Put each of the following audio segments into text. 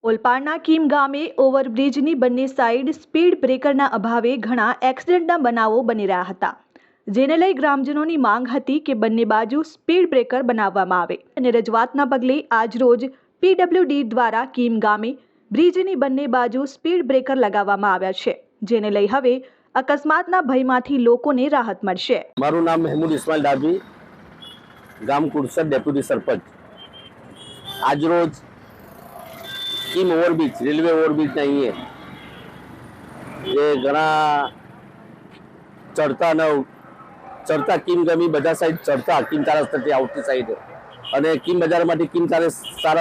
ઓલપાડના કીમ ગામે ઓવરબ્રિજની બંને side speed બ્રેકરના અભાવે ઘણા એક્સિડન્ટના બનાવો બની રહ્યા હતા, જેને લઈ ગ્રામજનોની માંગ હતી કે બંને બાજુ સ્પીડ બ્રેકર બનાવવામાં આવે અને રજૂઆતના પગલે આજરોજ પીડબ્લ્યુડી દ્વારા કીમ ગામે બ્રિજની બંને બાજુ સ્પીડ બ્રેકર લગાવવામાં આવ્યા છે, જેને લઈ હવે અકસ્માતના ભયમાંથી લોકોને રાહત મળશે। મારું નામ મહેમૂદ ઇસ્માઇલ ડાભી, ગામ કુરસદ, ડેપ્યુટી સરપંચ। આજરોજ કીમ ઓવરબ્રિજ, રેલવે ઓવરબ્રિજના અહીંયા જે ઘણા ચડતા કીમ ગમી બધા સાઈડ ચડતા કીમ 4 રસ્તાથી આવતી સાઈડે અને કીમ બજારમાંથી કીમ 4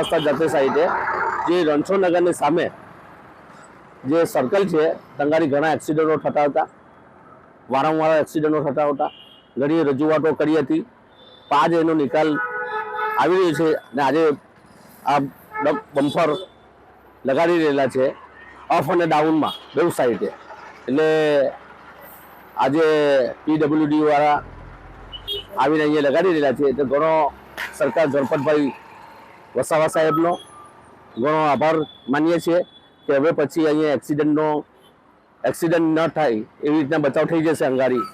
રસ્તા જતી સાઈડે જે રણછોડનગરની સામે જે સર્કલ છે તંગાડી ઘણા એક્સિડન્ટો થતા હતા, વારંવાર એક્સિડન્ટો થતા હતા। ઘણી રજૂઆતો કરી હતી, પણ આજે એનો નિકાલ આવી રહ્યો છે અને આજે આ બમ્પર લગાડી રહેલા છે અપ અને ડાઉનમાં બેઉ સાઈડે। એટલે આજે પીડબ્લ્યુડી વાળા આવીને અહીંયા લગાડી રહેલા છે, એટલે ઘણો સરકાર ઝડપતભાઈ વસાવા સાહેબનો ઘણો આભાર માનીએ છીએ કે હવે પછી અહીંયા એક્સિડન્ટ ન થાય એવી રીતના બચાવ થઈ જશે અંગાડી,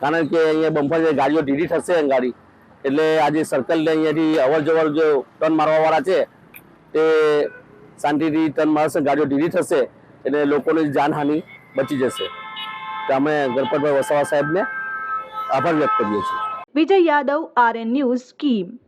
કારણ કે અહીંયા બમ્પર ગાડીઓ ઢીલી થશે અંગાડી, એટલે આજે સર્કલને અહીંયાથી અવર જવર જો ટર્ન મારવાવાળા છે તે શાંતિથી ટર્ન મારશે, ગાડીઓ ઢીલી થશે એટલે લોકોની જાનહાનિ બચી જશે। તો અમે ગણપતભાઈ વસાવા સાહેબને આભાર વ્યક્ત કરીએ છીએ। વિજય યાદવ, RN ન્યૂઝ, કીમ।